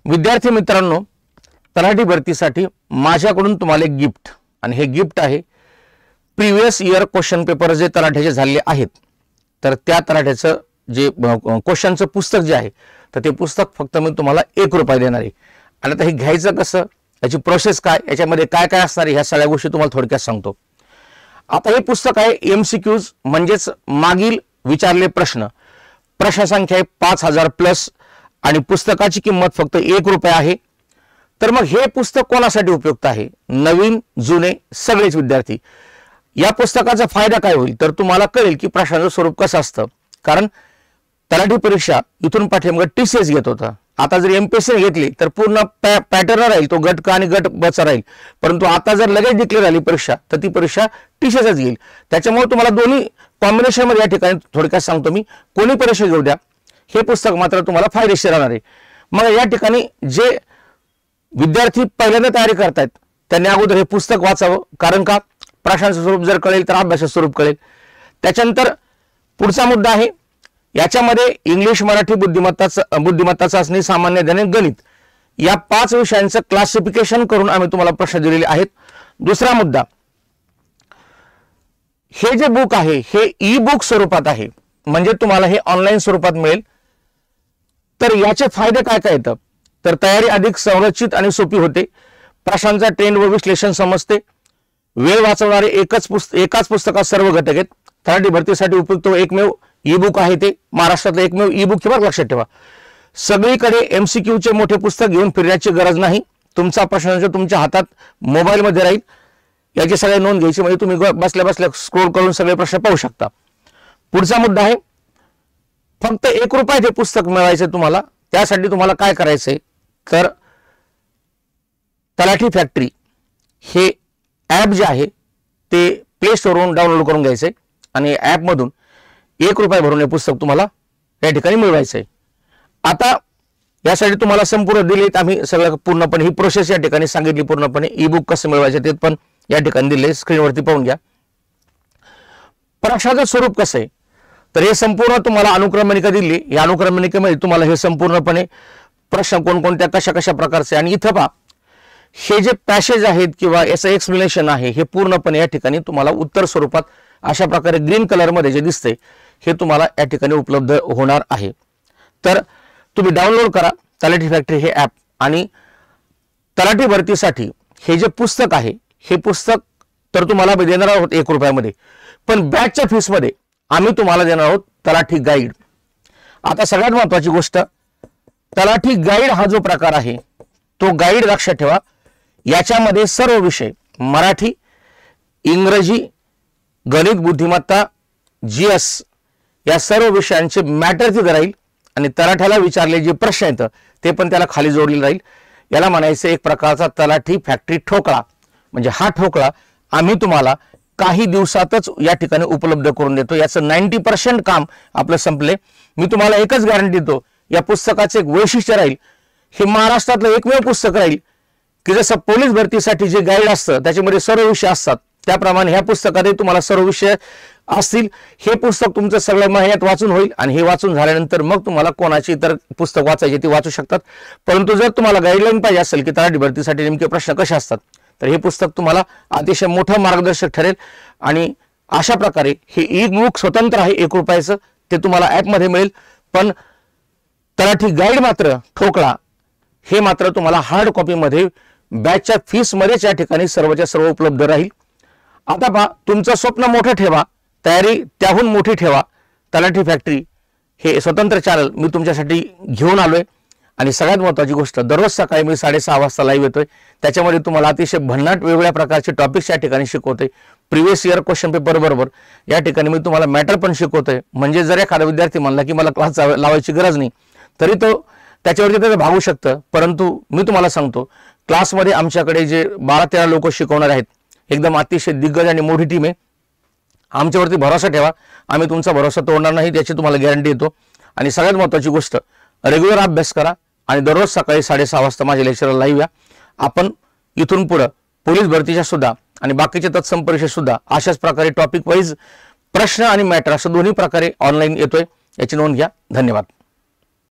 विद्यार्थी मित्रांनो, तलाठी भरतीसाठी माझ्याकडून तुम्हाला एक गिफ्ट, आणि हे गिफ्ट आहे प्रीवियस इयर क्वेश्चन पेपर जे तलाठ्याचे झाले आहेत, तर त्या तलाठ्याचं जे क्वेश्चनचं पुस्तक जे आहे, तर ते पुस्तक फक्त मी तुम्हाला ₹1 देणार आहे. आणि आता हे घ्यायचं कसं, याची प्रोसेस काय, याच्यामध्ये काय काय असणार आहे, ह्या सगळ्या गोष्टी तुम्हाला थोडक्यात सांगतो. आता हे पुस्तक आहे MCQs म्हणजेच मागील विचारले प्रश्न. प्रश्न संख्या आहे 5000+ आणि पुस्तकाची किंमत फक्त ₹1 आहे. तर मग हे पुस्तक कोणासाठी उपयुक्त आहे? नवीन जुने सगळेच विद्यार्थी. या पुस्तकाचा फायदा काय होईल, तर तुम्हाला कळेल की प्रश्नाचं स्वरूप कसं असतं. कारण तलाठी परीक्षा इथून पाठीमागे TCS घेत होता. आता जर MPSC घेतली तर पूर्ण पॅटर्न राहील, तो गट क आणि गट ब चा राहील. परंतु आता जर लगेच डिक्लेअर झाली परीक्षा, तर ती परीक्षा TCSच घेईल. त्याच्यामुळे तुम्हाला दोन्ही कॉम्बिनेशन मध्ये या ठिकाणी थोडक्यात सांगतो मी, कोणी परीक्षा घेऊ द्या, हे पुस्तक मात्र तुम्हाला फायदेशीर राहणार आहे. मग या ठिकाणी जे विद्यार्थी पहिल्यांदा तयारी करतायत त्यांनी अगोदर हे पुस्तक वाचावं. कारण का, प्रश्नांचं स्वरूप जर कळेल तर अभ्यासाचं स्वरूप कळेल. त्याच्यानंतर पुढचा मुद्दा आहे, याच्यामध्ये इंग्लिश, मराठी, बुद्धिमत्ता चाचणी, सामान्य ज्ञान, गणित या 5 विषयांचं क्लासिफिकेशन करून आम्ही तुम्हाला प्रश्न दिलेले आहेत. दुसरा मुद्दा, हे जे बुक आहे हे ई-बुक स्वरूपात आहे, म्हणजे तुम्हाला हे ऑनलाईन स्वरूपात मिळेल. तर याचे फायदे काय काय येतात, तर तयारी अधिक संरचित आणि सोपी होते, प्रश्नांचा ट्रेंड व विश्लेषण समजते, वेळ वाचवणारे एकाच पुस्तकात सर्व घटक आहेत. तलाठी भरतीसाठी उपयुक्त एकमेव ई-बुक आहे, ते महाराष्ट्रातलं एकमेव ई-बुक हे लक्षात ठेवा. सगळीकडे MCQचे मोठे पुस्तक घेऊन फिरण्याची गरज नाही. तुमचा प्रश्न तुमच्या हातात मोबाईल मध्ये राहील. याची सगळी नोंद घ्यायची, म्हणजे तुम्ही बसल्या बसल्या स्क्रोल करून सगळे प्रश्न पाहू शकता. पुढचा मुद्दा आहे, फक्त ₹1 हे पुस्तक मिळवायचे तुम्हाला. त्यासाठी तुम्हाला काय करायचंय, तर तलाठी फॅक्टरी हे ॲप जे आहे ते प्ले स्टोरवरून डाउनलोड करून घ्यायचंय आणि ॲपमधून ₹1 भरून हे पुस्तक तुम्हाला या ठिकाणी मिळवायचंय. आता यासाठी तुम्हाला संपूर्ण दिलेत आम्ही सगळं पूर्णपणे ही प्रोसेस या ठिकाणी सांगितली पूर्णपणे. ई-बुक कसं मिळवायचं ते पण या ठिकाणी दिले, स्क्रीनवरती पाहून घ्या. प्रश्नाचं स्वरूप कसं आहे, तर हे संपूर्ण तुम्हाला अनुक्रमणिका दिली. या अनुक्रमणिकेमध्ये तुम्हाला हे संपूर्णपणे प्रश्न कोणकोणत्या कशा कशा प्रकारचे, आणि इथं पहा हे जे पॅसेज आहेत किंवा याचं एक्सप्लेनेशन आहे हे पूर्णपणे या ठिकाणी तुम्हाला उत्तर स्वरूपात अशा प्रकारे ग्रीन कलर मध्ये जे दिसते हे तुम्हाला या ठिकाणी उपलब्ध होणार आहे. तर तुम्ही डाउनलोड करा तलाठी फॅक्टरी हे ॲप. आणि तलाठी भरतीसाठी हे जे पुस्तक आहे हे पुस्तक तर तुम्हाला देणार आहोत ₹1 मध्ये, पण बॅचच्या फीस मध्ये आम्ही तुम्हाला देणार आहोत तलाठी गाईड. आता सगळ्यात महत्त्वाची गोष्ट, तलाठी गाईड हा जो प्रकार आहे तो गाईड लक्षात ठेवा. याच्यामध्ये सर्व विषय मराठी, इंग्रजी, गणित, बुद्धिमत्ता, GS या सर्व विषयांचे मॅटर तिथे राहील. आणि तलाठ्याला विचारले जे प्रश्न आहेत ते पण त्याला खाली जोडलेले राहील. याला म्हणायचं एक प्रकारचा तलाठी फॅक्टरी ठोकळा. म्हणजे हा ठोकळा आम्ही तुम्हाला काही दिवसातच या ठिकाणी उपलब्ध करून देतो. याचं 90% काम आपलं संपले. मी तुम्हाला एकच गॅरंटी देतो, या पुस्तकाचे एक वैशिष्ट्य राहील, हे महाराष्ट्रातलं एकमेव पुस्तक राहील की जसं पोलीस भरतीसाठी जे गाईड असतं त्याच्यामध्ये सर्व विषय असतात, त्याप्रमाणे ह्या पुस्तकातही तुम्हाला सर्व विषय असतील. हे पुस्तक तुमचं सगळं महिन्यात वाचून होईल, आणि हे वाचून झाल्यानंतर मग तुम्हाला कोणाची इतर पुस्तक वाचायची ती वाचू शकतात. परंतु जर तुम्हाला गाईडलाईन पाहिजे असेल की तलाठी भरतीसाठी नेमके प्रश्न कसे असतात, तर हे पुस्तक तुम्हाला अतिशय मोठं मार्गदर्शक ठरेल. आणि अशा प्रकारे हे ई-बुक स्वतंत्र आहे ₹1, ते तुम्हाला ॲपमध्ये मिळेल. पण तलाठी गाईड मात्र ठोकळा हे मात्र तुम्हाला हार्ड कॉपीमध्ये बॅचच्या फीस मध्येच या ठिकाणी सर्वच्या सर्व उपलब्ध राहील. आता पहा, तुमचं स्वप्न मोठं ठेवा, तयारी त्याहून मोठी ठेवा. तलाठी फॅक्टरी हे स्वतंत्र चॅनल मी तुमच्यासाठी घेऊन आलोय. आणि सगळ्यात महत्त्वाची गोष्ट, दररोज सकाळी मी 6:30 वाजता लाईव्ह येतोय. त्याच्यामध्ये तुम्हाला अतिशय भन्नाट वेगवेगळ्या प्रकारचे टॉपिक्स या ठिकाणी शिकवतोय. प्रिव्हियस इयर क्वेश्चन पेपर बरोबर या ठिकाणी मी तुम्हाला मॅटर पण शिकवतोय. म्हणजे जर एखादा विद्यार्थी म्हणला की मला क्लास लावायची गरज नाही, तरी तो त्याच्यावरती त्याचं भागू शकतं. परंतु मी तुम्हाला सांगतो, क्लासमध्ये आमच्याकडे जे 12-13 लोक शिकवणार आहेत, एकदम अतिशय दिग्गज आणि मोठी टीम आहे. आमच्यावरती भरोसा ठेवा, आम्ही तुमचा भरोसा तोडणार नाही याची तुम्हाला गॅरंटी देतो. आणि सगळ्यात महत्त्वाची गोष्ट, रेग्युलर अभ्यास करा आणि दररोज सकाळी 6:30 वाजता माझ्या लेक्चरला लाईव्ह या. आपण इथून पुढे पोलीस भरतीच्या सुद्धा आणि बाकीच्या तत्सम परीक्षा सुद्धा अशाच प्रकारे टॉपिक वाईज प्रश्न आणि मॅटर असं दोन्ही प्रकारे ऑनलाईन येतोय. याची नोंद घ्या. धन्यवाद.